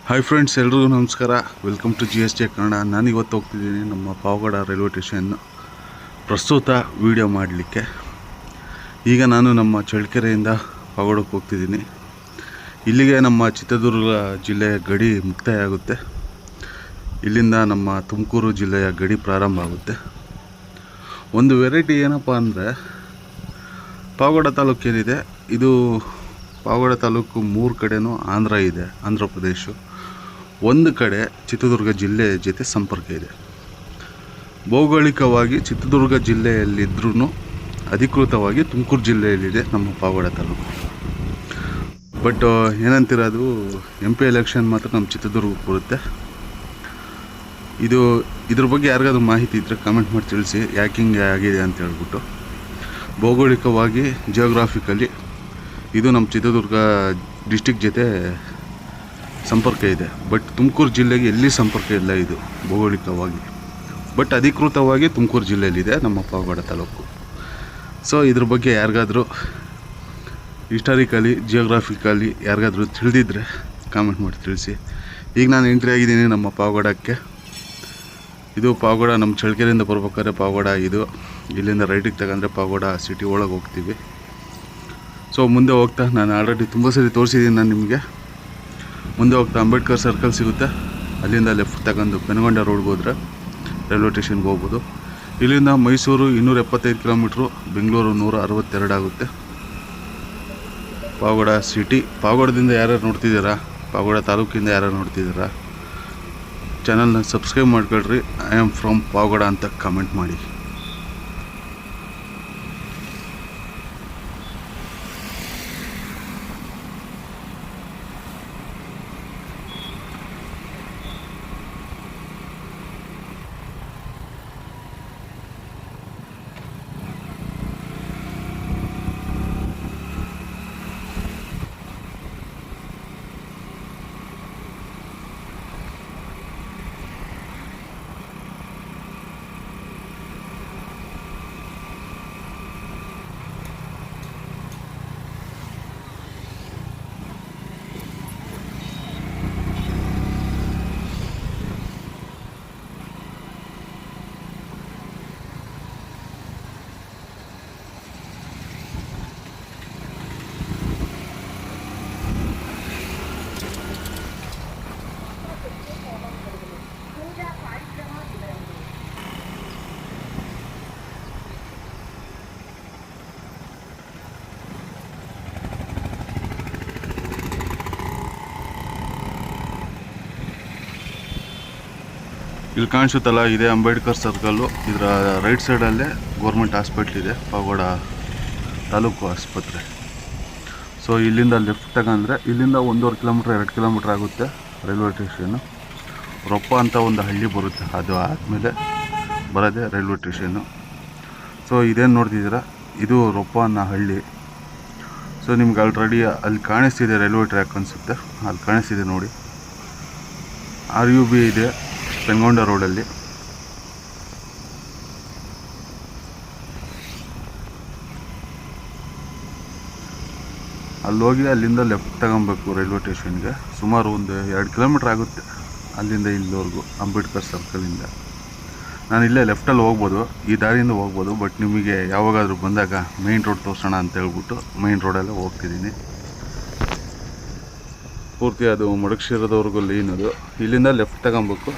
Hi friends, ಎಲ್ರಿಗೂ ನಮಸ್ಕಾರ. Welcome to GSJ Kannada. ನಾನಿವತ್ತು ಹೋಗ್ತಿದ್ದೀನಿ ನಮ್ಮ ಪಾವಗಡ ರೈಲ್ವೆ ಸ್ಟೇಷನ್ ಪ್ರಸ್ತುತ ವಿಡಿಯೋ ಮಾಡಲಿಕ್ಕೆ. ಈಗ ನಾನು ನಮ್ಮ ಚಳ್ಳಕೆರೆಯಿಂದ ಪಾವಗಡಕ್ಕೆ ಹೋಗ್ತಿದ್ದೀನಿ. ಇಲ್ಲಿಗೆ ನಮ್ಮ ಚಿತ್ರದುರ್ಗ ಜಿಲ್ಲೆಯ ಗಡಿ ಮುಕ್ತಾಯ ಆಗುತ್ತೆ. ಇಲ್ಲಿಂದ ನಮ್ಮ ತುಮಕೂರು ಜಿಲ್ಲೆಯ ಗಡಿ ಪ್ರಾರಂಭ ಆಗುತ್ತೆ. ಒಂದು ವೆರೈಟಿ ಏನಪ್ಪ ಅಂದರೆ, ಪಾವಗಡ ತಾಲೂಕು ಏನಿದೆ, ಇದು ಪಾವಗಡ ತಾಲೂಕು 3 ಕಡೆನೂ ಆಂಧ್ರ ಇದೆ, ಆಂಧ್ರ ಪ್ರದೇಶ. ಒಂದು ಕಡೆ ಚಿತ್ರದುರ್ಗ ಜಿಲ್ಲೆ ಜೊತೆ ಸಂಪರ್ಕ ಇದೆ. ಭೌಗೋಳಿಕವಾಗಿ ಚಿತ್ರದುರ್ಗ ಜಿಲ್ಲೆಯಲ್ಲಿದ್ದರೂ ಅಧಿಕೃತವಾಗಿ ತುಮಕೂರು ಜಿಲ್ಲೆಯಲ್ಲಿದೆ ನಮ್ಮ ಪಾವಗಡ ತಾಲೂಕು. ಬಟ್ ಏನಂತೀರ, ಅದು MP ಎಲೆಕ್ಷನ್ ಮಾತ್ರ ನಮ್ಮ ಚಿತ್ರದುರ್ಗಕ್ಕೆ ಬರುತ್ತೆ. ಇದ್ರ ಬಗ್ಗೆ ಯಾರಿಗಾದ್ರೂ ಮಾಹಿತಿ ಇದ್ದರೆ ಕಮೆಂಟ್ ಮಾಡಿ ತಿಳಿಸಿ, ಯಾಕೆ ಹಿಂಗೆ ಆಗಿದೆ ಅಂತ ಹೇಳ್ಬಿಟ್ಟು. ಭೌಗೋಳಿಕವಾಗಿ ಜಿಯೋಗ್ರಾಫಿಕಲಿ ಇದು ನಮ್ಮ ಚಿತ್ರದುರ್ಗ ಡಿಸ್ಟಿಕ್ ಜೊತೆ ಸಂಪರ್ಕ ಇದೆ. ಬಟ್ ತುಮಕೂರು ಜಿಲ್ಲೆಗೆ ಎಲ್ಲಿ ಸಂಪರ್ಕ ಇಲ್ಲ ಇದು ಭೌಗೋಳಿಕವಾಗಿ. ಬಟ್ ಅಧಿಕೃತವಾಗಿ ತುಮಕೂರು ಜಿಲ್ಲೆಯಲ್ಲಿದೆ ನಮ್ಮ ಪಾವಗಡ ತಾಲೂಕು. ಸೊ ಇದ್ರ ಬಗ್ಗೆ ಯಾರಿಗಾದರೂ ಹಿಸ್ಟಾರಿಕಲಿ, ಜಿಯೋಗ್ರಾಫಿಕಲಿ ಯಾರಿಗಾದ್ರೂ ತಿಳಿದಿದ್ರೆ ಕಾಮೆಂಟ್ ಮಾಡಿ ತಿಳಿಸಿ. ಈಗ ನಾನು ಎಂಟ್ರಿ ಆಗಿದ್ದೀನಿ ನಮ್ಮ ಪಾವಗಡಕ್ಕೆ. ಇದು ಪಾವಗಡ, ನಮ್ಮ ಚಳ್ಳಕೆರೆಯಿಂದ ಬರ್ಬೇಕಾದ್ರೆ ಪಾವಗಡ ಇದು. ಇಲ್ಲಿಂದ ರೈಟಿಗೆ ತಗೊಂಡ್ರೆ ಪಾವಗಡ ಸಿಟಿ ಒಳಗೆ ಹೋಗ್ತೀವಿ. ಸೊ ಮುಂದೆ ಹೋಗ್ತಾ, ನಾನು ಆಲ್ರೆಡಿ ತುಂಬ ಸರಿ ತೋರಿಸಿದ್ದೀನಿ ನಾನು ನಿಮಗೆ. ಮುಂದೆ ಹೋಗ್ತಾ ಅಂಬೇಡ್ಕರ್ ಸರ್ಕಲ್ ಸಿಗುತ್ತೆ. ಅಲ್ಲಿಂದ ಲೆಫ್ಟ್ ತಗೊಂಡು ಪೆನಗೊಂಡ ರೋಡ್ಗೆ ಹೋದರೆ ರೈಲ್ವೆ ಸ್ಟೇಷನ್ಗೆ ಹೋಗ್ಬೋದು. ಇಲ್ಲಿಂದ ಮೈಸೂರು 275 ಕಿಲೋಮೀಟ್ರು, ಬೆಂಗಳೂರು 162 ಆಗುತ್ತೆ. ಪಾವಗಡ ಸಿಟಿ. ಪಾವಗಡದಿಂದ ಯಾರ್ಯಾರು ನೋಡ್ತಿದ್ದೀರಾ, ಪಾವಗಡ ತಾಲೂಕಿಂದ ಯಾರ್ಯಾರು ನೋಡ್ತಿದ್ದೀರಾ, ಚಾನಲ್ನ ಸಬ್ಸ್ಕ್ರೈಬ್ ಮಾಡ್ಕೊಳ್ರಿ. ಐ ಆಮ್ ಫ್ರಮ್ ಪಾವಗಡ ಅಂತ ಕಮೆಂಟ್ ಮಾಡಿ. ಇಲ್ಲಿ ಕಾಣಿಸುತ್ತಲ್ಲ, ಇದೆ ಅಂಬೇಡ್ಕರ್ ಸರ್ಕಲ್ಲು. ಇದರ ರೈಟ್ ಸೈಡಲ್ಲೇ ಗೌರ್ಮೆಂಟ್ ಹಾಸ್ಪಿಟ್ಲ್ ಇದೆ, ಪಾವಗಡ ತಾಲೂಕು ಆಸ್ಪತ್ರೆ. ಸೊ ಇಲ್ಲಿಂದ ಲೆಫ್ಟ್ ತಗೊಂಡ್ರೆ ಇಲ್ಲಿಂದ 1.5 ಕಿಲೋಮೀಟ್ರ್ 2 ಕಿಲೋಮೀಟ್ರ್ ಆಗುತ್ತೆ ರೈಲ್ವೆ ಸ್ಟೇಷನ್ನು. ರೊಪ್ಪ ಅಂತ ಒಂದು ಹಳ್ಳಿ ಬರುತ್ತೆ, ಅದು ಆದಮೇಲೆ ಬರೋದೇ ರೈಲ್ವೆ ಸ್ಟೇಷನ್ನು. ಸೊ ಇದೇನು ನೋಡ್ತಿದ್ದೀರಾ, ಇದು ರೊಪ್ಪ ಅನ್ನೋ ಹಳ್ಳಿ. ಸೊ ನಿಮ್ಗೆ ಆಲ್ರೆಡಿ ಅಲ್ಲಿ ಕಾಣಿಸ್ತಿದೆ ರೈಲ್ವೆ ಟ್ರ್ಯಾಕ್ ಅನಿಸುತ್ತೆ, ಅಲ್ಲಿ ಕಾಣಿಸ್ತಿದೆ ನೋಡಿ. RUB ಇದೆ ಪೆನಗೊಂಡ ರೋಡಲ್ಲಿ. ಅಲ್ಲಿ ಹೋಗಿ ಅಲ್ಲಿಂದ ಲೆಫ್ಟ್ ತಗೊಬೇಕು ರೈಲ್ವೆ ಸ್ಟೇಷನ್ಗೆ. ಸುಮಾರು ಒಂದು 2 ಕಿಲೋಮೀಟ್ರ್ ಆಗುತ್ತೆ ಅಲ್ಲಿಂದ ಇಲ್ಲಿವರೆಗೂ, ಅಂಬೇಡ್ಕರ್ ಸರ್ಕಲಿಂದ. ನಾನು ಇಲ್ಲೇ ಲೆಫ್ಟಲ್ಲಿ ಹೋಗ್ಬೋದು, ಈ ದಾರಿಯಿಂದ ಹೋಗ್ಬೋದು. ಬಟ್ ನಿಮಗೆ ಯಾವಾಗಾದರೂ ಬಂದಾಗ ಮೇಯ್ನ್ ರೋಡ್ ತೋರಿಸೋಣ ಅಂತ ಹೇಳ್ಬಿಟ್ಟು ಮೇಯ್ನ್ ರೋಡಲ್ಲೇ ಹೋಗ್ತಿದ್ದೀನಿ. ಪೂರ್ತಿ ಅದು ಮಡಗಶಿರದವರೆಗೂ ಲೈನ್ ಅದು. ಇಲ್ಲಿಂದ ಲೆಫ್ಟ್ ತಗೊಬೇಕು.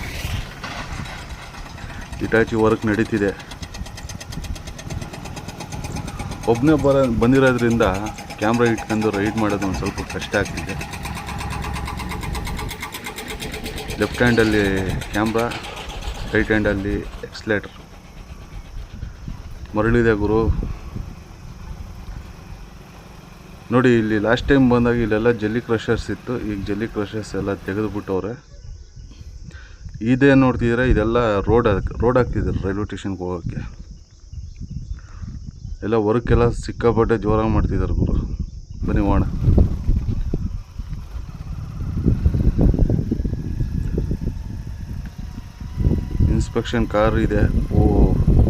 ಇಟಾಚಿ ವರ್ಕ್ ನಡೀತಿದೆ. ಒಬ್ಬನೇ ಬಂದಿರೋದ್ರಿಂದ ಕ್ಯಾಮ್ರಾ ಇಟ್ಕೊಂಡು ರೈಡ್ ಮಾಡೋದು ಒಂದು ಸ್ವಲ್ಪ ಕಷ್ಟ ಆಗ್ತಿದೆ. ಲೆಫ್ಟ್ ಹ್ಯಾಂಡಲ್ಲಿ ಕ್ಯಾಮ್ರಾ, ರೈಟ್ ಹ್ಯಾಂಡಲ್ಲಿ ಎಕ್ಸ್ಲೇಟರ್. ಮರಳಿದೆ ಗುರು. ನೋಡಿ, ಇಲ್ಲಿ ಲಾಸ್ಟ್ ಟೈಮ್ ಬಂದಾಗ ಇಲ್ಲೆಲ್ಲ ಜಲ್ಲಿ ಕ್ರಷರ್ಸ್ ಇತ್ತು. ಈಗ ಜಲ್ಲಿ ಕ್ರಷರ್ಸ್ ಎಲ್ಲ ತೆಗೆದುಬಿಟ್ಟವ್ರೆ. ಇದೇನು ನೋಡ್ತಿದ್ದೀರಾ, ಇದೆಲ್ಲ ರೋಡ್ ಆಗ್ತಿದ್ದಾರೆ ರೈಲ್ವೆ ಸ್ಟೇಷನ್ಗೆ ಹೋಗೋಕ್ಕೆ. ಎಲ್ಲ ವರ್ಕೆಲ್ಲ ಸಿಕ್ಕಾಪಟ್ಟೆ ಜೋರಾಗಿ ಮಾಡ್ತಿದ್ದಾರೆ ಗುರು. ಬನ್ನಿ ಹೋಗೋಣ. ಇನ್ಸ್ಪೆಕ್ಷನ್ ಕಾರ್ ಇದೆ.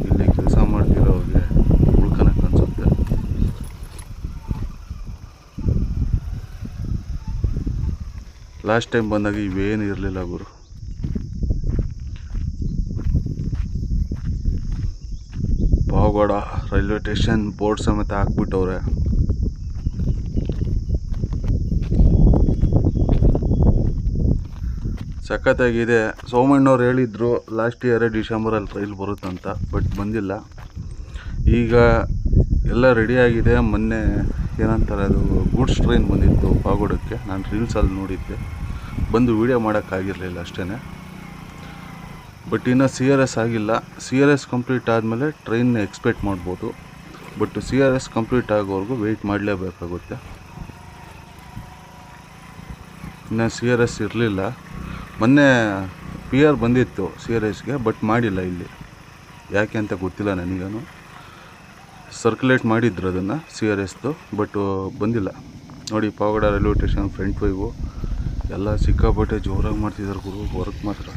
ಇಲ್ಲಿ ಕೆಲಸ ಮಾಡ್ತಿರೋರಿಗೆ ಉಳ್ಕೊಳಕ್ಕೆ ಅನ್ಸುತ್ತೆ. ಲಾಸ್ಟ್ ಟೈಮ್ ಬಂದಾಗ ಇವೇನು ಇರಲಿಲ್ಲ ಗುರು. ಪಾವಗಡ ರೈಲ್ವೆ ಸ್ಟೇಷನ್ ಬೋರ್ಡ್ ಸಮೇತ ಹಾಕ್ಬಿಟ್ಟವ್ರೆ. ಸಖತ್ತಾಗಿದೆ. ಸೋಮಣ್ಣವ್ರು ಹೇಳಿದ್ರು ಲಾಸ್ಟ್ ಇಯರೇ ಡಿಸೆಂಬರಲ್ಲಿ ರೈಲ್ ಬರುತ್ತಂತ, ಬಟ್ ಬಂದಿಲ್ಲ. ಈಗ ಎಲ್ಲ ರೆಡಿಯಾಗಿದೆ. ಮೊನ್ನೆ ಏನಂತಾರೆ ಅದು ಗೂಡ್ಸ್ ಟ್ರೈನ್ ಬಂದಿತ್ತು ಪಾವಗಡಕ್ಕೆ, ನಾನು ರೀಲ್ಸಲ್ಲಿ ನೋಡಿದ್ದೆ. ಬಂದು ವೀಡಿಯೋ ಮಾಡೋಕ್ಕಾಗಿರಲಿಲ್ಲ ಅಷ್ಟೇ. ಬಟ್ ಇನ್ನು CRS ಆಗಿಲ್ಲ. CRS ಕಂಪ್ಲೀಟ್ ಆದಮೇಲೆ ಟ್ರೈನ್ ಎಕ್ಸ್ಪೆಕ್ಟ್ ಮಾಡ್ಬೋದು. ಬಟ್ CRS ಕಂಪ್ಲೀಟ್ ಆಗೋವರೆಗೂ ವೆಯ್ಟ್ ಮಾಡಲೇಬೇಕಾಗುತ್ತೆ. ಇನ್ನು CRS ಇರಲಿಲ್ಲ. ಮೊನ್ನೆ PR ಬಂದಿತ್ತು CRSಗೆ, ಬಟ್ ಮಾಡಿಲ್ಲ ಇಲ್ಲಿ. ಯಾಕೆ ಅಂತ ಗೊತ್ತಿಲ್ಲ ನನಗೇನು. ಸರ್ಕ್ಯುಲೇಟ್ ಮಾಡಿದ್ರು ಅದನ್ನು CRSದು, ಬಟ್ ಬಂದಿಲ್ಲ. ನೋಡಿ ಪಾವಗಡ ರೈಲ್ವೆ ಸ್ಟೇಷನ್ ಫ್ರಂಟ್ ವೈವು ಎಲ್ಲ ಸಿಕ್ಕಾಪಟ್ಟೆ ಜೋರಾಗಿ ಮಾಡ್ತಿದ್ದಾರೆ ಗುರು, ವರ್ಕ್ ಮಾತ್ರ.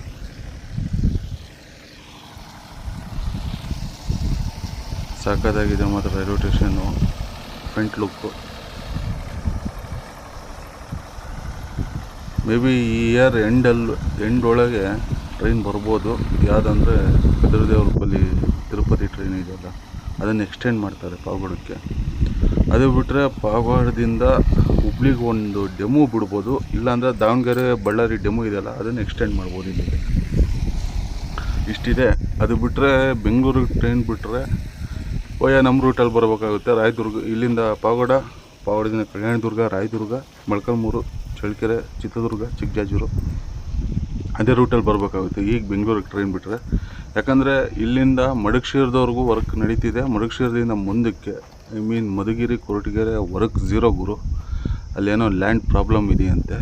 ಸಾಕಾಗಿದೆ ಮಾತ್ರ railway station front look. May be ಈ ಇಯರ್ ಎಂಡ್ ಒಳಗೆ ಟ್ರೈನ್ ಬರ್ಬೋದು. ಯಾವುದಂದರೆ ಕದ್ರದೇವ್ರಪಲ್ಲಿ ತಿರುಪತಿ ಟ್ರೈನ್ ಇದೆಯಲ್ಲ, ಅದನ್ನು ಎಕ್ಸ್ಟೆಂಡ್ ಮಾಡ್ತಾರೆ ಪಾವಗಡಕ್ಕೆ. ಅದು ಬಿಟ್ಟರೆ ಪಾವಗಡದಿಂದ ಹುಬ್ಳಿಗೆ ಒಂದು ಡೆಮೋ ಬಿಡ್ಬೋದು, ಇಲ್ಲಾಂದರೆ ದಾವಣಗೆರೆ ಬಳ್ಳಾರಿ ಡೆಮೋ ಇದೆಯಲ್ಲ ಅದನ್ನು ಎಕ್ಸ್ಟೆಂಡ್ ಮಾಡ್ಬೋದು ಇಲ್ಲಿಗೆ. ಇಷ್ಟಿದೆ. ಅದು ಬಿಟ್ಟರೆ ಬೆಂಗಳೂರಿಗೆ ಟ್ರೈನ್ ಬಿಟ್ಟರೆ ನಮ್ಮ ರೂಟಲ್ಲಿ ಬರಬೇಕಾಗುತ್ತೆ. ರಾಯದುರ್ಗ ಇಲ್ಲಿಂದ ಪಾವಗಡದಿಂದ ಕಲ್ಯಾಣದುರ್ಗ, ರಾಯದುರ್ಗ, ಮೊಳಕಾಲ್ಮೂರು, ಚಳ್ಳಕೆರೆ, ಚಿತ್ರದುರ್ಗ, ಚಿಕ್ಕಜಾಜೂರು ಅದೇ ರೂಟಲ್ಲಿ ಬರಬೇಕಾಗುತ್ತೆ ಈಗ ಬೆಂಗಳೂರಿಗೆ ಟ್ರೈನ್ ಬಿಟ್ಟರೆ. ಯಾಕಂದರೆ ಇಲ್ಲಿಂದ ಮಡಗಶಿರದವರೆಗೂ ವರ್ಕ್ ನಡೀತಿದೆ. ಮಡಗಶಿರದಿಂದ ಮುಂದಕ್ಕೆ ಮಧುಗಿರಿ, ಕೊರಟಗೆರೆ ವರ್ಕ್ ಝೀರೋ ಗುರು. ಅಲ್ಲೇನೋ ಲ್ಯಾಂಡ್ ಪ್ರಾಬ್ಲಮ್ ಇದೆಯಂತೆ.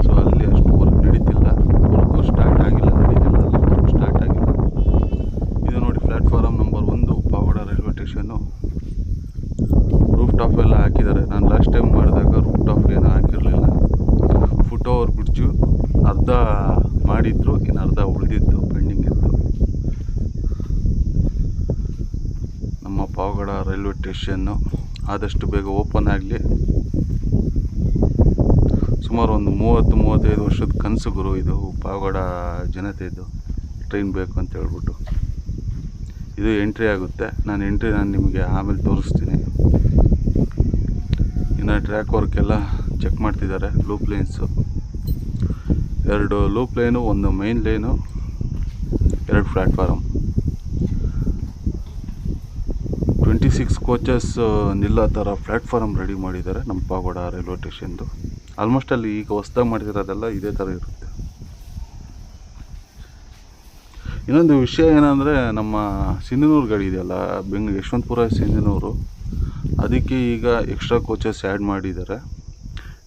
ಸೊ ಅಲ್ಲಿ ಅಷ್ಟು ವರ್ಕ್ ನಡೀತಿಲ್ಲ. ವರ್ಕು ಸ್ಟಾರ್ಟ್ ಆಗಿಲ್ಲ, ನಡೀತಿಲ್ಲ, ಸ್ಟಾರ್ಟ್ ಆಗಿಲ್ಲ. ಇದು ನೋಡಿ platform number 1 Pavagada railway station. Roof top ಎಲ್ಲ ಹಾಕಿದ್ದಾರೆ. ನಾನು ಲಾಸ್ಟ್ ಟೈಮ್ ಮಾಡಿದಾಗ ರೂಫ್ ಟಾಪ್ ಏನೂ ಹಾಕಿರಲಿಲ್ಲ. ಫುಟ್ ಓವರ್ ಬ್ರಿಡ್ಜು ಅರ್ಧ ಮಾಡಿದ್ರು, ಇನ್ನು ಅರ್ಧ ಉಳಿದಿತ್ತು, ಪೆಂಡಿಂಗ್ ಇತ್ತು. ನಮ್ಮ ಪಾವಗಡ ರೈಲ್ವೆ ಸ್ಟೇಷನ್ನು ಆದಷ್ಟು ಬೇಗ ಓಪನ್ ಆಗಲಿ. ಸುಮಾರು ಒಂದು 30-35 ವರ್ಷದ ಕನಸು ಗುರು ಇದು ಪಾವಗಡ ಜನತೆದು. ಟ್ರೈನ್ ಬೇಕು ಅಂತ ಹೇಳ್ಬಿಟ್ಟು ಇದು ಎಂಟ್ರಿ ಆಗುತ್ತೆ. ನಾನು ನಿಮಗೆ ಆಮೇಲೆ ತೋರಿಸ್ತೀನಿ. ಇನ್ನು ಟ್ರ್ಯಾಕ್ ವರ್ಕ್ ಎಲ್ಲ ಚೆಕ್ ಮಾಡ್ತಿದ್ದಾರೆ. Loop lines 2 loop line, 1 main line, 2 platform. 26 coaches ನಿಲ್ಲೋ ಥರ ಪ್ಲ್ಯಾಟ್ಫಾರಮ್ ರೆಡಿ ಮಾಡಿದ್ದಾರೆ ನಮ್ಮ ಪಾವಗಡ ರೈಲ್ವೆ ಸ್ಟೇಷನ್ದು. ಆಲ್ಮೋಸ್ಟ್ ಅಲ್ಲಿ ಈಗ ಹೊಸ್ದಾಗಿ ಮಾಡ್ತಿರೋದೆಲ್ಲ ಇದೇ ಥರ ಇರುತ್ತೆ. ಇನ್ನೊಂದು ವಿಷಯ ಏನಂದರೆ, ನಮ್ಮ ಸಿಂಧನೂರು ಗಾಡಿ ಇದೆಯಲ್ಲ, ಯಶವಂತಪುರ ಸಿಂಧನೂರು, ಅದಕ್ಕೆ ಈಗ ಎಕ್ಸ್ಟ್ರಾ ಕೋಚಸ್ ಆ್ಯಡ್ ಮಾಡಿದ್ದಾರೆ.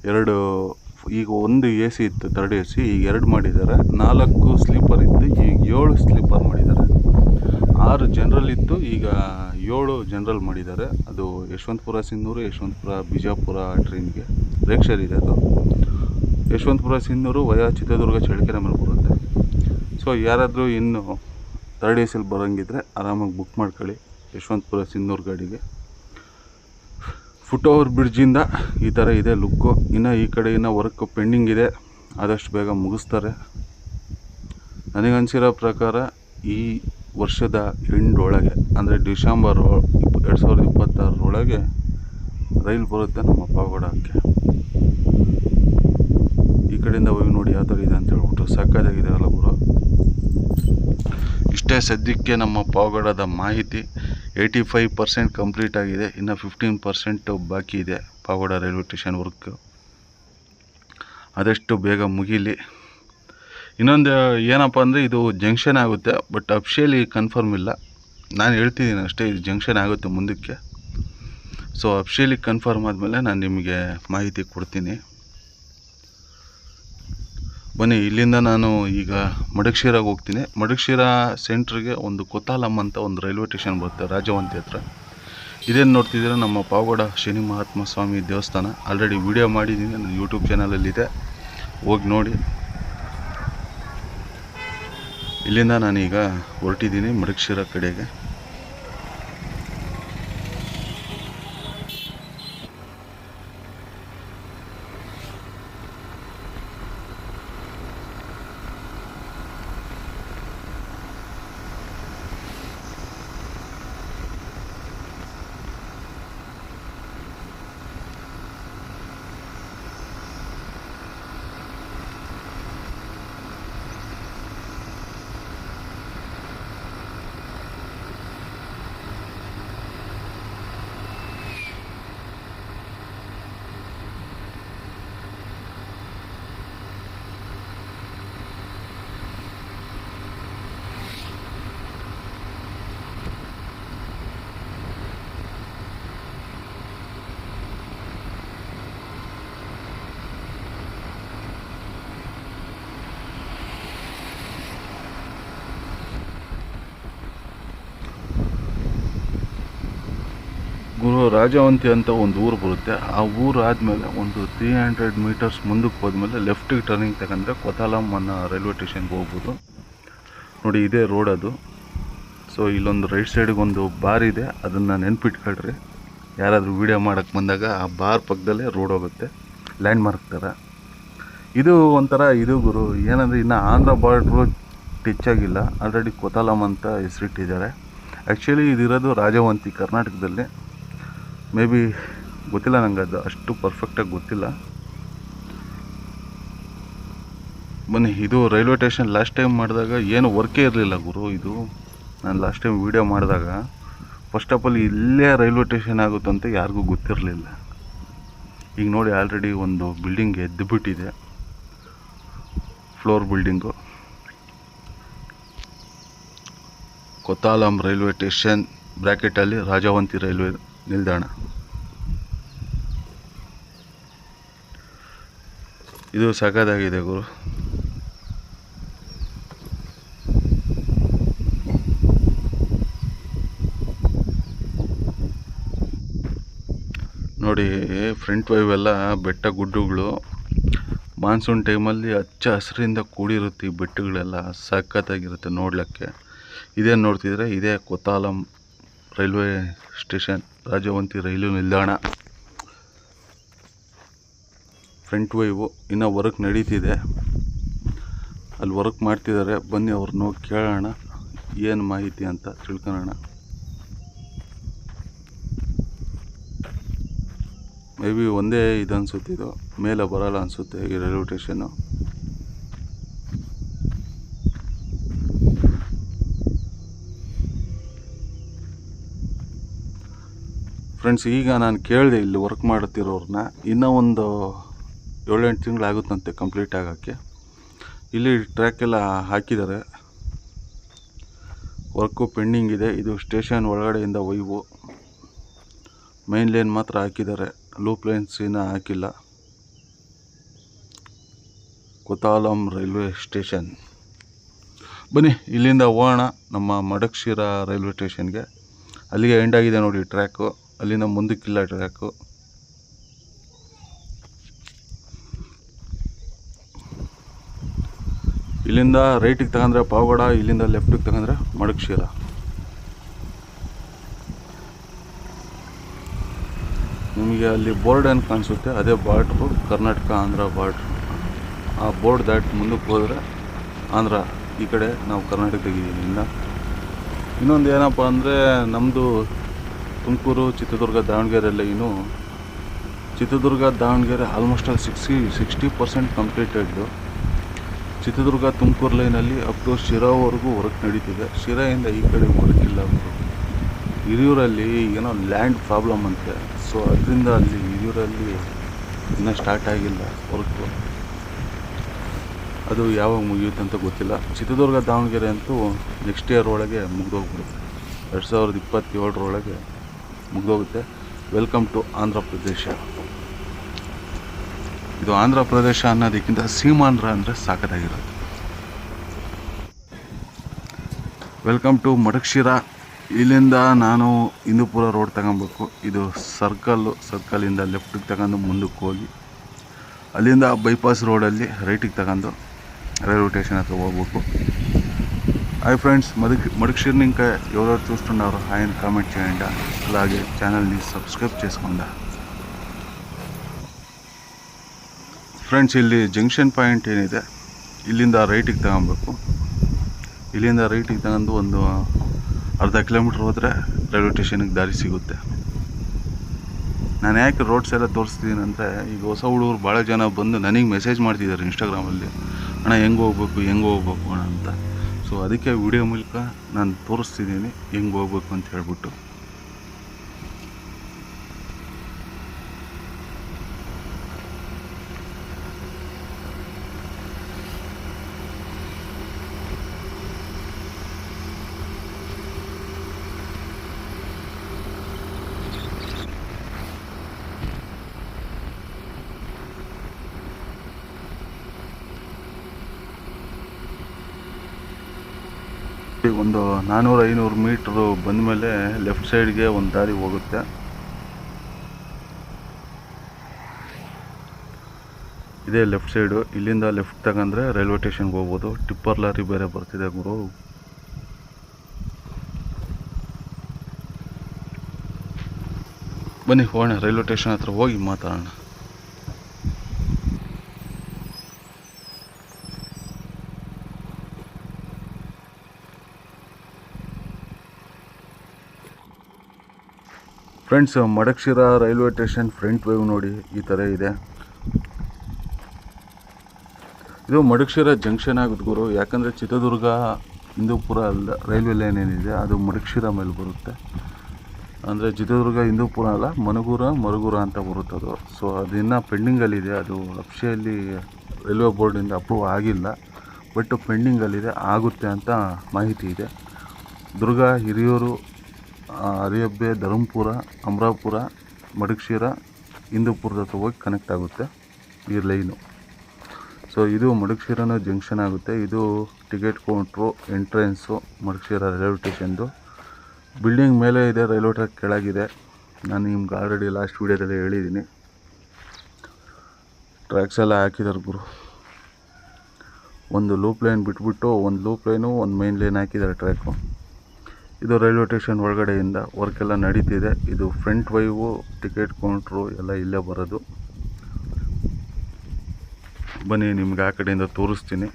2 ಈಗ 1 AC ಇತ್ತು, 3rd AC, ಈಗ 2 ಮಾಡಿದ್ದಾರೆ. 4 ಸ್ಲೀಪರ್ ಇತ್ತು, ಈಗ 7 ಸ್ಲೀಪರ್ ಮಾಡಿದ್ದಾರೆ. 6 ಜನರಲ್ ಇತ್ತು, ಈಗ 7 ಜನರಲ್ ಮಾಡಿದ್ದಾರೆ. ಅದು ಯಶವಂತಪುರ ಸಿಂಧನೂರು, ಯಶವಂತಪುರ ಬಿಜಾಪುರ ಟ್ರೈನ್ಗೆ ರೇಕ್ಷರ್ ಇದೆ. ಅದು ಯಶವಂತಪುರ ಸಿಂಧನೂರು ವಯಾ ಚಿತ್ರದುರ್ಗ ಚಳ್ಳಕೆರೆ ಮೇಲೆ ಬರುತ್ತೆ. ಸೊ ಯಾರಾದರೂ ಇನ್ನು 3rd ACಯಲ್ಲಿ ಬರೋಂಗಿದ್ರೆ ಆರಾಮಾಗಿ ಬುಕ್ ಮಾಡ್ಕೊಳ್ಳಿ ಯಶವಂತಪುರ ಸಿಂಧನೂರು ಗಾಡಿಗೆ. ಫುಟ್ ಓವರ್ ಬ್ರಿಡ್ಜಿಂದ ಈ ಥರ ಇದೆ ಲುಕ್ಕು. ಇನ್ನು ಈ ಕಡೆ ಇನ್ನೂ ವರ್ಕ್ ಪೆಂಡಿಂಗ್ ಇದೆ, ಆದಷ್ಟು ಬೇಗ ಮುಗಿಸ್ತಾರೆ. ನನಗನ್ಸಿರೋ ಪ್ರಕಾರ ಈ ವರ್ಷದ ಎಂಡೊಳಗೆ, ಅಂದರೆ ಡಿಸೆಂಬರ್ 2026 ರೈಲ್ ಬರುತ್ತೆ ನಮ್ಮ ಪಾವಗಡಕ್ಕೆ. ಈ ಕಡೆಯಿಂದ ಹೋಗಿ ನೋಡಿ ಯಾವ ಥರ ಇದೆ ಅಂತ ಹೇಳ್ಬಿಟ್ಟು. ಸಾಕಾಗಿದೆ ಅಲ್ಲ ಗುರು. ಇಷ್ಟೇ ಸದ್ಯಕ್ಕೆ ನಮ್ಮ ಪಾವಗಡದ ಮಾಹಿತಿ. 85% ಕಂಪ್ಲೀಟ್ ಆಗಿದೆ, ಇನ್ನು 15% ಬಾಕಿ ಇದೆ ಪಾವಗಡ ರೈಲ್ವೆ ಸ್ಟೇಷನ್ ವರ್ಕ್. ಆದಷ್ಟು ಬೇಗ ಮುಗೀಲಿ. ಇನ್ನೊಂದು ಏನಪ್ಪ ಅಂದರೆ, ಇದು ಜಂಕ್ಷನ್ ಆಗುತ್ತೆ, ಬಟ್ ಅಫಿಷಿಯಲಿ ಕನ್ಫರ್ಮ್ ಇಲ್ಲ. ನಾನು ಹೇಳ್ತಿದ್ದೀನಿ ಅಷ್ಟೇ, ಇದು ಜಂಕ್ಷನ್ ಆಗುತ್ತೆ ಮುಂದಕ್ಕೆ. ಸೊ ಅಫಿಷಿಯಲಿ ಕನ್ಫರ್ಮ್ ಆದಮೇಲೆ ನಾನು ನಿಮಗೆ ಮಾಹಿತಿ ಕೊಡ್ತೀನಿ. ಬನ್ನಿ, ಇಲ್ಲಿಂದ ನಾನು ಈಗ ಮಡಗಶಿರಾಗೆ ಹೋಗ್ತೀನಿ. ಮಡಗಶಿರಾ ಸೆಂಟ್ರಿಗೆ ಒಂದು ಕೊತ್ತಾಲಮ್ ಅಂತ ಒಂದು ರೈಲ್ವೆ ಸ್ಟೇಷನ್ ಬರುತ್ತೆ, ರಾಜವಂತಿ ಹತ್ರ. ಇದೇನು ನೋಡ್ತಿದ್ದೀರ, ನಮ್ಮ ಪಾವಗಡ ಶನಿ ಮಹಾತ್ಮ ಸ್ವಾಮಿ ದೇವಸ್ಥಾನ. ಆಲ್ರೆಡಿ ವಿಡಿಯೋ ಮಾಡಿದ್ದೀನಿ, ನನ್ನ ಯೂಟ್ಯೂಬ್ ಚಾನಲಲ್ಲಿದೆ, ಹೋಗಿ ನೋಡಿ. ಇಲ್ಲಿಂದ ನಾನೀಗ ಹೊರಟಿದ್ದೀನಿ ಮಡಗಶಿರಾ ಕಡೆಗೆ. ರಾಜವಂತಿ ಅಂತ ಒಂದು ಊರು ಬರುತ್ತೆ. ಆ ಊರು ಆದಮೇಲೆ ಒಂದು 300 ಮೀಟರ್ಸ್ ಮುಂದಕ್ಕೆ ಹೋದ್ಮೇಲೆ ಲೆಫ್ಟಿಗೆ ಟರ್ನಿಂಗ್ ತಗೊಂಡ್ರೆ ಕೊತಾಲಂ ಅನ್ನೋ ರೈಲ್ವೆ ಸ್ಟೇಷನ್ಗೆ ಹೋಗ್ಬೋದು. ನೋಡಿ ಇದೇ ರೋಡ್ ಅದು. ಸೊ ಇಲ್ಲೊಂದು ರೈಟ್ ಸೈಡಿಗೆ ಒಂದು ಬಾರ್ ಇದೆ, ಅದನ್ನು ನೆನ್ಪಿಟ್ಕೊಳ್ರಿ. ಯಾರಾದರೂ ವೀಡಿಯೋ ಮಾಡೋಕ್ಕೆ ಬಂದಾಗ ಆ ಬಾರ್ ಪಕ್ಕದಲ್ಲೇ ರೋಡ್ ಹೋಗುತ್ತೆ, ಲ್ಯಾಂಡ್ ಮಾರ್ಕ್ ಥರ. ಇದು ಒಂಥರ ಇದು ಗುರು, ಏನಂದರೆ ಇನ್ನು ಆಂಧ್ರ ಬಾರ್ಡ್ರು ಟಚ್ ಆಗಿಲ್ಲ, ಆಲ್ರೆಡಿ ಕೊತಾಲಂ ಅಂತ ಹೆಸರಿಟ್ಟಿದ್ದಾರೆ. ಆ್ಯಕ್ಚುಲಿ ಇದಿರೋದು ರಾಜವಂತಿ, ಕರ್ನಾಟಕದಲ್ಲಿ. ಮೇ ಬಿ ಗೊತ್ತಿಲ್ಲ ನಂಗೆ, ಅದು ಅಷ್ಟು ಪರ್ಫೆಕ್ಟಾಗಿ ಗೊತ್ತಿಲ್ಲ. ಬನ್ನಿ, ಇದು ರೈಲ್ವೆ ಸ್ಟೇಷನ್ ಲಾಸ್ಟ್ ಟೈಮ್ ಮಾಡಿದಾಗ ಏನು ವರ್ಕೇ ಇರಲಿಲ್ಲ ಗುರು. ಇದು ನಾನು ಲಾಸ್ಟ್ ಟೈಮ್ ವೀಡಿಯೋ ಮಾಡಿದಾಗ ಫಸ್ಟ್ ಆಫ್ ಆಲ್ ಇಲ್ಲೇ ರೈಲ್ವೆ ಸ್ಟೇಷನ್ ಆಗುತ್ತಂತ ಯಾರಿಗೂ ಗೊತ್ತಿರಲಿಲ್ಲ. ಈಗ ನೋಡಿ ಆಲ್ರೆಡಿ ಒಂದು ಬಿಲ್ಡಿಂಗ್ ಎದ್ದು ಬಿಟ್ಟಿದೆ, floor building. Kothalam railway station ಬ್ರ್ಯಾಕೆಟಲ್ಲಿ ರಾಜವಂತಿ ರೈಲ್ವೆ ನಿಲ್ದಾಣ. ಇದು ಸಖತ್ತಾಗಿದೆ ಗುರು. ನೋಡಿ ಫ್ರಂಟ್ ವೈವ್ ಎಲ್ಲ ಬೆಟ್ಟ ಗುಡ್ಡಗಳು. ಮಾನ್ಸೂನ್ ಟೈಮಲ್ಲಿ ಹಚ್ಚ ಹಸಿರಿಂದ ಕೂಡಿರುತ್ತೆ ಈ ಬೆಟ್ಟಗಳೆಲ್ಲ, ಸಖತ್ತಾಗಿರುತ್ತೆ ನೋಡ್ಲಿಕ್ಕೆ. ಇದೇನು ನೋಡ್ತಿದ್ರೆ ಇದೇ ಕೊತಾಲಂ ರೈಲ್ವೆ ಸ್ಟೇಷನ್, ರಾಜವಂತಿ ರೈಲು ನಿಲ್ದಾಣ. ಫ್ರಂಟ್ ವೈವು ಇನ್ನೂ ವರ್ಕ್ ನಡೀತಿದೆ, ಅಲ್ಲಿ ವರ್ಕ್ ಮಾಡ್ತಿದ್ದಾರೆ. ಬನ್ನಿ ಅವ್ರನ್ನ ಹೋಗಿ ಕೇಳೋಣ ಏನು ಮಾಹಿತಿ ಅಂತ ತಿಳ್ಕೊಳ್ಳೋಣ. ಮೇ ಬಿ ಒಂದೇ ಇದು ಅನಿಸುತ್ತೆ, ಇದು ಮೇಲೆ ಬರೋಲ್ಲ ಅನಿಸುತ್ತೆ ಈ ರೈಲ್ವೆ ಸ್ಟೇಷನ್ನು. ಫ್ರೆಂಡ್ಸ್, ಈಗ ನಾನು ಕೇಳಿದೆ ಇಲ್ಲಿ ವರ್ಕ್ ಮಾಡುತ್ತಿರೋರನ್ನ, ಇನ್ನೂ ಒಂದು 7-8 ತಿಂಗಳಾಗುತ್ತಂತೆ ಕಂಪ್ಲೀಟ್ ಆಗೋಕ್ಕೆ. ಇಲ್ಲಿ ಟ್ರ್ಯಾಕ್ ಎಲ್ಲ ಹಾಕಿದ್ದಾರೆ, ವರ್ಕು ಪೆಂಡಿಂಗ್ ಇದೆ. ಇದು ಸ್ಟೇಷನ್ ಒಳಗಡೆಯಿಂದ ವೈವು, ಮೈನ್ ಲೈನ್ ಮಾತ್ರ ಹಾಕಿದ್ದಾರೆ, ಲೂಪ್ ಲೈನ್ಸ್ ಇನ್ನೂ ಹಾಕಿಲ್ಲ. ಕೊತಾಲಂ ರೈಲ್ವೆ ಸ್ಟೇಷನ್. ಬನ್ನಿ ಇಲ್ಲಿಂದ ಹೋಗೋಣ ನಮ್ಮ ಮಡಕಶಿರಾ ರೈಲ್ವೆ ಸ್ಟೇಷನ್ಗೆ. ಅಲ್ಲಿಗೆ ಎಂಡ್ ಆಗಿದೆ ನೋಡಿ ಟ್ರ್ಯಾಕು, ಅಲ್ಲಿಂದ ಮುಂದಕ್ಕಿಲ್ಲ ಟ್ರ್ಯಾಕು. ಇಲ್ಲಿಂದ ರೈಟಿಗೆ ತಗೊಂಡ್ರೆ ಪಾವಗಡ, ಇಲ್ಲಿಂದ ಲೆಫ್ಟಿಗೆ ತಗೊಂಡ್ರೆ ಮಡಕಶಿರಾ. ನಿಮಗೆ ಅಲ್ಲಿ ಬೋರ್ಡ್ ಏನು ಕಾಣಿಸುತ್ತೆ ಅದೇ ಬಾರ್ಡ್ರು, ಕರ್ನಾಟಕ ಆಂಧ್ರ ಬಾರ್ಡ್ರು. ಆ ಬೋರ್ಡ್ ದಾಟಿ ಮುಂದಕ್ಕೆ ಹೋದರೆ ಆಂಧ್ರ, ಈ ಕಡೆ ನಾವು ಕರ್ನಾಟಕದಾಗಿದ್ದೀವಿ. ಇನ್ನೊಂದು ಏನಪ್ಪ ಅಂದರೆ ನಮ್ಮದು ತುಮಕೂರು, ಚಿತ್ರದುರ್ಗ, ದಾವಣಗೆರೆಯಲ್ಲಿ ಇನ್ನೂ ಚಿತ್ರದುರ್ಗ ದಾವಣಗೆರೆ ಆಲ್ಮೋಸ್ಟ್ ಆಲ್ 60% ಕಂಪ್ಲೀಟೆಡ್ಡು. ಚಿತ್ರದುರ್ಗ ತುಮಕೂರು ಲೈನಲ್ಲಿ ಅಪ್ ಟು ಶಿರಾವರೆಗೂ ವರ್ಕ್ ನಡೀತಿದೆ. ಶಿರಾಯಿಂದ ಈ ಕಡೆ ವರ್ಕ್ ಇಲ್ಲ. ಹಿರಿಯೂರಲ್ಲಿ ಏನೋ ಲ್ಯಾಂಡ್ ಪ್ರಾಬ್ಲಮ್ ಅಂತೆ, ಸೊ ಅದರಿಂದ ಅಲ್ಲಿ ಹಿರಿಯೂರಲ್ಲಿ ಇನ್ನೂ ಸ್ಟಾರ್ಟ್ ಆಗಿಲ್ಲ ವರ್ಕು. ಅದು ಯಾವಾಗ ಮುಗಿಯುತ್ತೆ ಅಂತ ಗೊತ್ತಿಲ್ಲ. ಚಿತ್ರದುರ್ಗ ದಾವಣಗೆರೆ ಅಂತೂ ನೆಕ್ಸ್ಟ್ ಇಯರ್ ಒಳಗೆ ಮುಗಿದೋಗ್ಬಿಡುತ್ತೆ, 2027 ಮುಗಿದೋಗುತ್ತೆ. Welcome to Andhra Pradesh. ಇದು ಆಂಧ್ರ ಪ್ರದೇಶ ಅನ್ನೋದಕ್ಕಿಂತ ಸೀಮಾಂಧ್ರ ಅಂದರೆ ಸಾಕತ್ತಾಗಿರುತ್ತೆ. Welcome to Madakasira. ಇಲ್ಲಿಂದ ನಾನು ಹಿಂದೂಪುರ ರೋಡ್ ತಗೊಬೇಕು. ಇದು ಸರ್ಕಲಿಂದ ಲೆಫ್ಟಿಗೆ ತಗೊಂಡು ಮುಂದಕ್ಕೆ ಹೋಗಿ ಅಲ್ಲಿಂದ ಬೈಪಾಸ್ ರೋಡಲ್ಲಿ రైట్కి తగందు రైల్వే స్టేషన్ హత్ర ಹೋಗಬೇಕು. హాయ్ ఫ్రెండ్స్, మడకశిరాని ఇంకా ఎవరెవరు చూస్తున్నారో ఆయన కామెంట్ చేయండి. అలాగే ఛానల్ని సబ్స్క్రైబ్ చేసుకోండి. ಫ್ರೆಂಡ್ಸ್, ಇಲ್ಲಿ ಜಂಕ್ಷನ್ ಪಾಯಿಂಟ್ ಏನಿದೆ, ಇಲ್ಲಿಂದ ರೈಟಿಗೆ ತಗೊಬೇಕು. ಇಲ್ಲಿಂದ ರೈಟಿಗೆ ತಗೊಂಡು ಒಂದು ಅರ್ಧ ಕಿಲೋಮೀಟ್ರ್ ಹೋದರೆ ರೈಲ್ವೆ ಸ್ಟೇಷನ್ಗೆ ದಾರಿ ಸಿಗುತ್ತೆ. ನಾನು ಯಾಕೆ ರೋಡ್ಸ್ ಎಲ್ಲ ತೋರಿಸ್ತಿದ್ದೀನಿ ಅಂದರೆ, ಈಗ ಹೊಸ ಹುಡುಗರು ಭಾಳ ಜನ ಬಂದು ನನಗೆ ಮೆಸೇಜ್ ಮಾಡ್ತಿದ್ದಾರೆ ಇನ್ಸ್ಟಾಗ್ರಾಮಲ್ಲಿ, ಅಣ್ಣ ಹೆಂಗೆ ಹೋಗ್ಬೇಕು ಅಣ್ಣ ಅಂತ. ಸೊ ಅದಕ್ಕೆ ವಿಡಿಯೋ ಮೂಲಕ ನಾನು ತೋರಿಸ್ತಿದ್ದೀನಿ ಹೆಂಗೆ ಹೋಗ್ಬೇಕು ಅಂತ ಹೇಳ್ಬಿಟ್ಟು. ಒಂದು 400-500 ಮೀಟ್ರು ಬಂದಮೇಲೆ ಲೆಫ್ಟ್ ಸೈಡ್ಗೆ ಒಂದು ದಾರಿ ಹೋಗುತ್ತೆ. ಇದೇ ಲೆಫ್ಟ್ ಸೈಡು. ಇಲ್ಲಿಂದ ಲೆಫ್ಟ್ ತಗೊಂಡ್ರೆ ರೈಲ್ವೆ ಸ್ಟೇಷನ್ಗೆ ಹೋಗ್ಬೋದು. ಟಿಪ್ಪರ್ ಲಾರಿ ಬೇರೆ ಬರ್ತಿದೆ ಗುರು. ಬನ್ನಿ ಹೋಗೋಣ, ರೈಲ್ವೆ ಸ್ಟೇಷನ್ ಹತ್ರ ಹೋಗಿ ಮಾತಾಡೋಣ. Friends, Madakasira railway station front view ನೋಡಿ, ಈ ಥರ ಇದೆ. ಇದು ಮಡಕಶಿರಾ ಜಂಕ್ಷನ್ ಆಗುತ್ತೆ ಗುರು. ಯಾಕಂದರೆ ಚಿತ್ರದುರ್ಗ ಹಿಂದೂಪುರ ಅಲ್ಲ, ರೈಲ್ವೆ ಲೈನ್ ಏನಿದೆ ಅದು ಮಡಕಶಿರಾ ಮೇಲೆ ಬರುತ್ತೆ. ಅಂದರೆ ಚಿತ್ರದುರ್ಗ ಹಿಂದೂಪುರ ಅಲ್ಲ, ಮರುಗೂರ ಅಂತ ಬರುತ್ತೆ ಅದು. ಸೊ ಅದು ಇನ್ನೂ ಪೆಂಡಿಂಗಲ್ಲಿದೆ. ಅದು ಅಫಿಷಿಯಲಿ ರೈಲ್ವೆ ಬೋರ್ಡಿಂದ ಅಪ್ರೂವ್ ಆಗಿಲ್ಲ, ಬಟ್ ಪೆಂಡಿಂಗಲ್ಲಿದೆ. ಆಗುತ್ತೆ ಅಂತ ಮಾಹಿತಿ ಇದೆ. ದುರ್ಗ, ಹಿರಿಯೂರು, ಅರಿಯಬ್ಬೆ, ಧರ್ಮಪುರ, ಅಮರಾಪುರ, ಮಡಕಶಿರಾ, ಹಿಂದೂಪುರದ ಹತ್ರ ಹೋಗಿ ಕನೆಕ್ಟ್ ಆಗುತ್ತೆ ಈ ಲೈನು. ಸೊ ಇದು ಮಡಕಶಿರಾನ ಜಂಕ್ಷನ್ ಆಗುತ್ತೆ. ಇದು ticket counter, entrance Madakashira railway ಸ್ಟೇಷನ್ದು. ಬಿಲ್ಡಿಂಗ್ ಮೇಲೆ ಇದೆ, ರೈಲ್ವೆ ಟ್ರ್ಯಾಕ್ ಕೆಳಗಿದೆ. ನಾನು ನಿಮ್ಗೆ ಆಲ್ರೆಡಿ ಲಾಸ್ಟ್ ವೀಡಿಯೋದಲ್ಲಿ ಹೇಳಿದ್ದೀನಿ. ಟ್ರ್ಯಾಕ್ಸ್ ಎಲ್ಲ ಹಾಕಿದ್ದಾರೆ ಗುರು. ಒಂದು ಲೂಪ್ ಲೈನ್ ಬಿಟ್ಬಿಟ್ಟು ಒಂದು ಲೂಪ್ ಲೈನು, ಒಂದು ಮೈನ್ ಲೈನ್ ಹಾಕಿದ್ದಾರೆ ಟ್ರ್ಯಾಕು. ಇದು ರೈಲ್ವೆ ಸ್ಟೇಷನ್ ಒಳಗಡೆಯಿಂದ ವರ್ಕ್ ಎಲ್ಲ ನಡೀತಿದೆ. ಇದು ಫ್ರಂಟ್ ವೈವು, ಟಿಕೆಟ್ ಕೌಂಟ್ರು ಎಲ್ಲ ಇಲ್ಲೇ ಬರೋದು. ಬನ್ನಿ ನಿಮ್ಗೆ ಆ ಕಡೆಯಿಂದ ತೋರಿಸ್ತೀನಿ.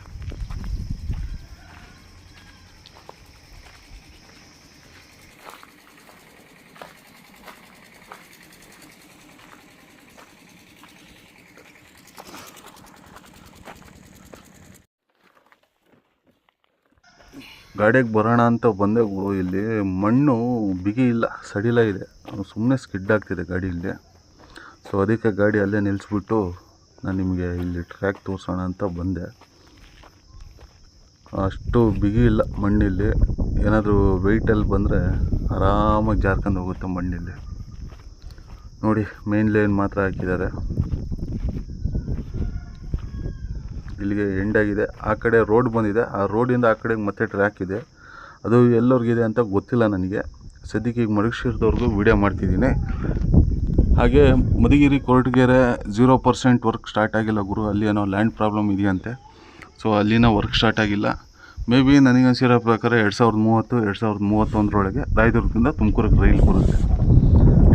ಗಾಡಿಗೆ ಬರೋಣ ಅಂತ ಬಂದೆ ಗುರು. ಇಲ್ಲಿ ಮಣ್ಣು ಬಿಗಿ ಇಲ್ಲ, ಸಡಿಲ ಇದೆ. ಸುಮ್ಮನೆ ಸ್ಕಿಡ್ ಆಗ್ತಿದೆ ಗಾಡಿ ಇಲ್ಲಿ. ಸೊ ಅದಕ್ಕೆ ಗಾಡಿ ಅಲ್ಲೇ ನಿಲ್ಲಿಸ್ಬಿಟ್ಟು ನಾನು ನಿಮಗೆ ಇಲ್ಲಿ ಟ್ರ್ಯಾಕ್ ತೋರಿಸೋಣ ಅಂತ ಬಂದೆ. ಅಷ್ಟು ಬಿಗಿ ಇಲ್ಲ ಮಣ್ಣಿಲ್ಲಿ. ಏನಾದರೂ ವೆಯ್ಟಲ್ಲಿ ಬಂದರೆ ಆರಾಮಾಗಿ ಜಾರ್ಕೊಂಡು ಹೋಗುತ್ತೆ ಮಣ್ಣಿಲ್ಲಿ. ನೋಡಿ, ಮೇನ್ ಲೈನ್ ಮಾತ್ರ ಹಾಕಿದ್ದಾರೆ. ಇಲ್ಲಿಗೆ ಎಂಡ್ ಆಗಿದೆ. ಆ ಕಡೆ ರೋಡ್ ಬಂದಿದೆ, ಆ ರೋಡಿಂದ ಆ ಕಡೆಗೆ ಮತ್ತೆ ಟ್ರ್ಯಾಕ್ ಇದೆ. ಅದು ಎಲ್ಲರಿಗಿದೆ ಅಂತ ಗೊತ್ತಿಲ್ಲ ನನಗೆ. ಸದ್ಯಕ್ಕೆ ಈಗ ಮಡಕಶಿರದವ್ರಿಗೂ ವೀಡಿಯೋ ಮಾಡ್ತಿದ್ದೀನಿ. ಹಾಗೆ ಮಧುಗಿರಿ ಕೊರಟಗೆರೆ 0% ವರ್ಕ್ ಸ್ಟಾರ್ಟ್ ಆಗಿಲ್ಲ ಗುರು. ಅಲ್ಲಿ ಏನೋ ಲ್ಯಾಂಡ್ ಪ್ರಾಬ್ಲಮ್ ಇದೆಯಂತೆ. ಸೊ ಅಲ್ಲಿನ ವರ್ಕ್ ಸ್ಟಾರ್ಟ್ ಆಗಿಲ್ಲ. ಮೇ ಬಿ ನನಗನ್ಸಿರೋ ಪ್ರಕಾರ 2030-2031 ರಾಯದುರ್ಗದಿಂದ ತುಮಕೂರಿಗೆ ರೈಲ್ ಬರುತ್ತೆ,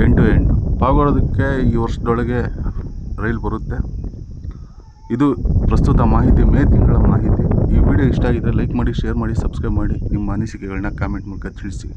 ಎಂಡ್ ಟು ಎಂಡ್. ಪಾವಗಡಕ್ಕೆ ಈ ವರ್ಷದೊಳಗೆ ರೈಲ್ ಬರುತ್ತೆ. ಇದು ಪ್ರಸ್ತುತ ಮಾಹಿತಿ, ಮೇ ತಿಂಗಳ ಮಾಹಿತಿ. ಈ ವಿಡಿಯೋ ಇಷ್ಟ ಆಗಿದ್ದರೆ ಲೈಕ್ ಮಾಡಿ, ಶೇರ್ ಮಾಡಿ, ಸಬ್ಸ್ಕ್ರೈಬ್ ಮಾಡಿ. ನಿಮ್ಮ ಅನಿಸಿಕೆಗಳನ್ನ ಕಾಮೆಂಟ್ ಮೂಲಕ ತಿಳಿಸಿ.